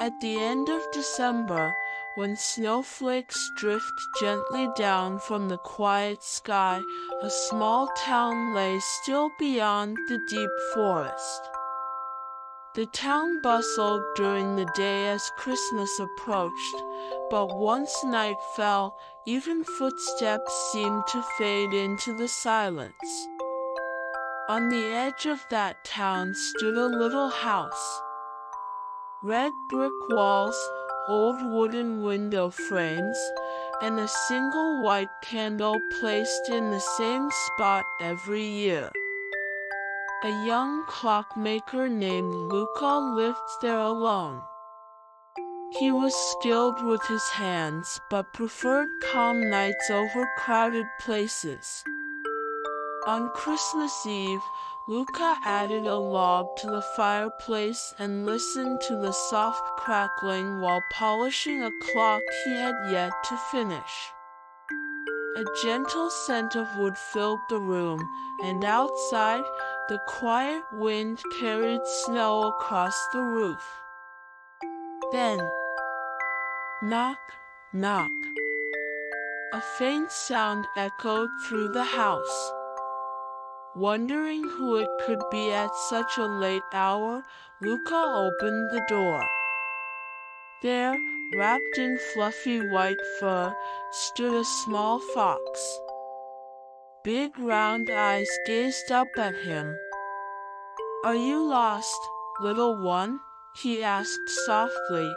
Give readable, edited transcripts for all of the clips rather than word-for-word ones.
At the end of December, when snowflakes drift gently down from the quiet sky, a small town lay still beyond the deep forest. The town bustled during the day as Christmas approached, but once night fell, even footsteps seemed to fade into the silence. On the edge of that town stood a little house. Red brick walls, old wooden window frames, and a single white candle placed in the same spot every year. A young clockmaker named Luca lived there alone. He was skilled with his hands but preferred calm nights over crowded places. On Christmas Eve, Luca added a log to the fireplace and listened to the soft crackling while polishing a clock he had yet to finish. A gentle scent of wood filled the room, and outside, the quiet wind carried snow across the roof. Then, knock, knock. A faint sound echoed through the house. Wondering who it could be at such a late hour, Luca opened the door. There, wrapped in fluffy white fur, stood a small fox. Big round eyes gazed up at him. "Are you lost, little one?" he asked softly.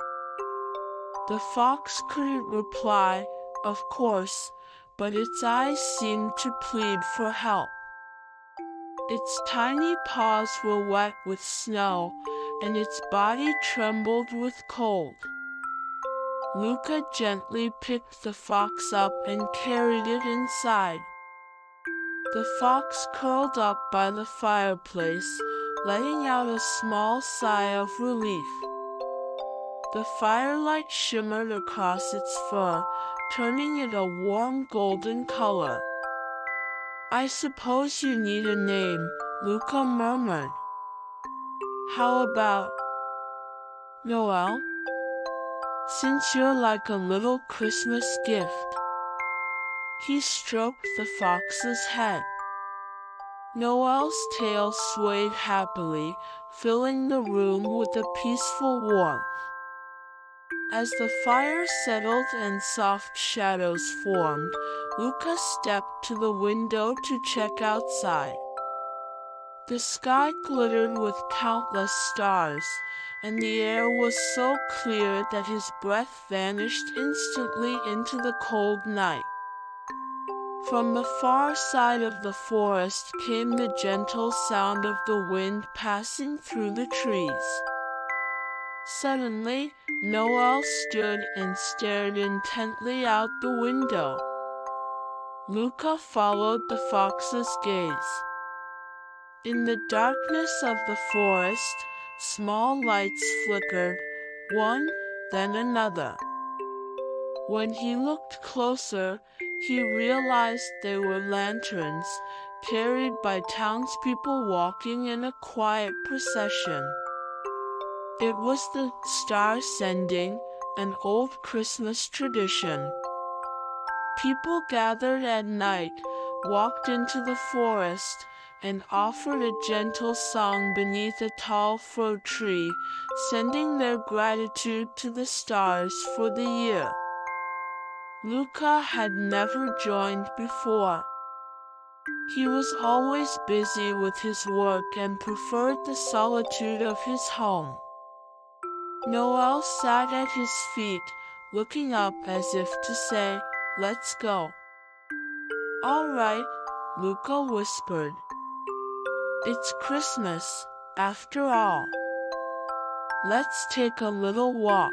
The fox couldn't reply, of course, but its eyes seemed to plead for help. Its tiny paws were wet with snow, and its body trembled with cold. Luca gently picked the fox up and carried it inside. The fox curled up by the fireplace, letting out a small sigh of relief. The firelight shimmered across its fur, turning it a warm golden color. "I suppose you need a name," Luca murmured. "How about Noel? Since you're like a little Christmas gift." He stroked the fox's head. Noel's tail swayed happily, filling the room with a peaceful warmth. As the fire settled and soft shadows formed, Luca stepped to the window to check outside. The sky glittered with countless stars, and the air was so clear that his breath vanished instantly into the cold night. From the far side of the forest came the gentle sound of the wind passing through the trees. Suddenly, Noel stood and stared intently out the window. Luca followed the fox's gaze. In the darkness of the forest, small lights flickered, one, then another. When he looked closer, he realized they were lanterns, carried by townspeople walking in a quiet procession. It was the star sending, an old Christmas tradition. People gathered at night, walked into the forest, and offered a gentle song beneath a tall fir tree, sending their gratitude to the stars for the year. Luca had never joined before. He was always busy with his work and preferred the solitude of his home. Noel sat at his feet, looking up as if to say, "Let's go." "All right," Luca whispered. "It's Christmas, after all. Let's take a little walk."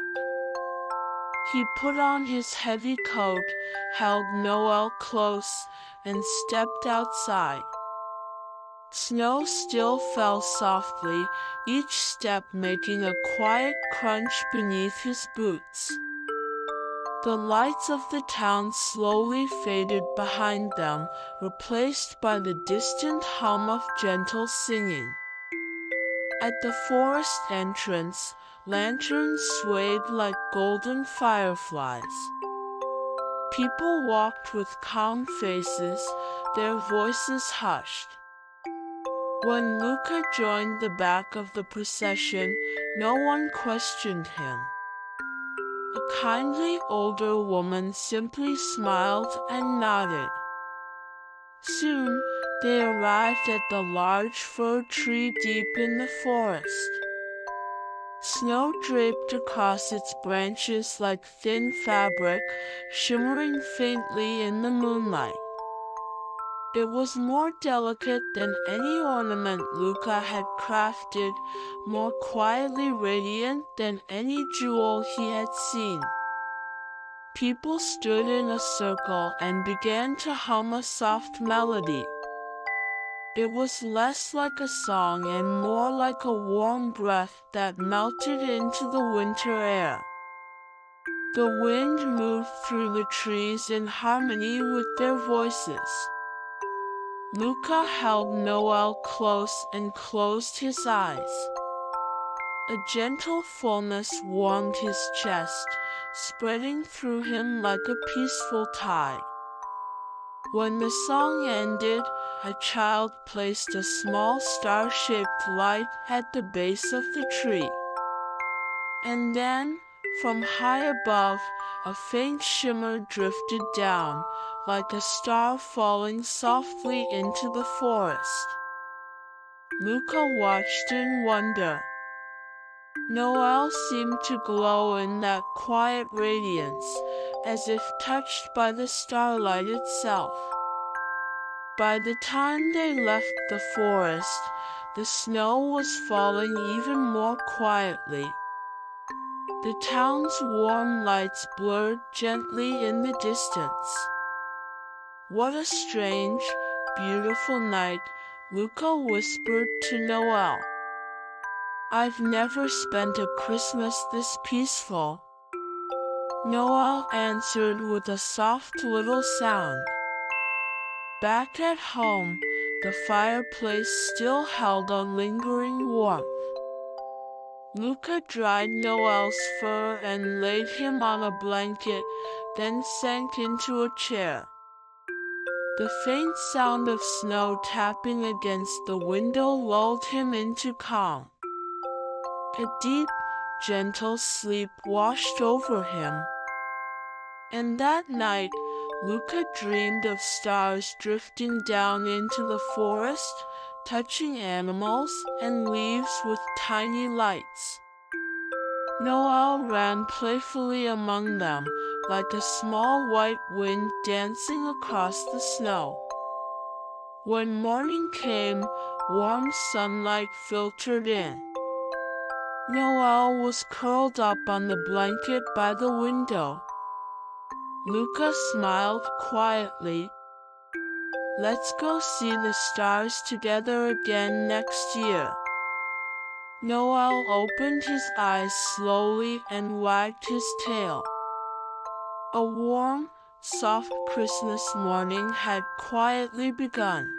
He put on his heavy coat, held Noel close, and stepped outside. Snow still fell softly, each step making a quiet crunch beneath his boots. The lights of the town slowly faded behind them, replaced by the distant hum of gentle singing. At the forest entrance, Lanterns swayed like golden fireflies. People walked with calm faces, their voices hushed. When Luca joined the back of the procession, no one questioned him. A kindly older woman simply smiled and nodded. Soon, they arrived at the large fir tree deep in the forest. Snow draped across its branches like thin fabric, shimmering faintly in the moonlight. It was more delicate than any ornament Luca had crafted, more quietly radiant than any jewel he had seen. People stood in a circle and began to hum a soft melody. It was less like a song and more like a warm breath that melted into the winter air. The wind moved through the trees in harmony with their voices. Luca held Noel close and closed his eyes. A gentle fullness warmed his chest, spreading through him like a peaceful tide. When the song ended, a child placed a small star-shaped light at the base of the tree. And then, from high above, a faint shimmer drifted down, like a star falling softly into the forest. Luca watched in wonder. Noel seemed to glow in that quiet radiance, as if touched by the starlight itself. By the time they left the forest, the snow was falling even more quietly. The town's warm lights blurred gently in the distance. "What a strange, beautiful night," Luca whispered to Noel. "I've never spent a Christmas this peaceful." Noel answered with a soft little sound. Back at home, the fireplace still held a lingering warmth. Luca dried Noel's fur and laid him on a blanket, then sank into a chair. The faint sound of snow tapping against the window lulled him into calm. A deep, gentle sleep washed over him. And that night, Luca dreamed of stars drifting down into the forest, touching animals and leaves with tiny lights. Noel ran playfully among them, like a small white wind dancing across the snow. When morning came, warm sunlight filtered in. Noel was curled up on the blanket by the window. Luca smiled quietly. "Let's go see the stars together again next year." Noel opened his eyes slowly and wagged his tail. A warm, soft Christmas morning had quietly begun.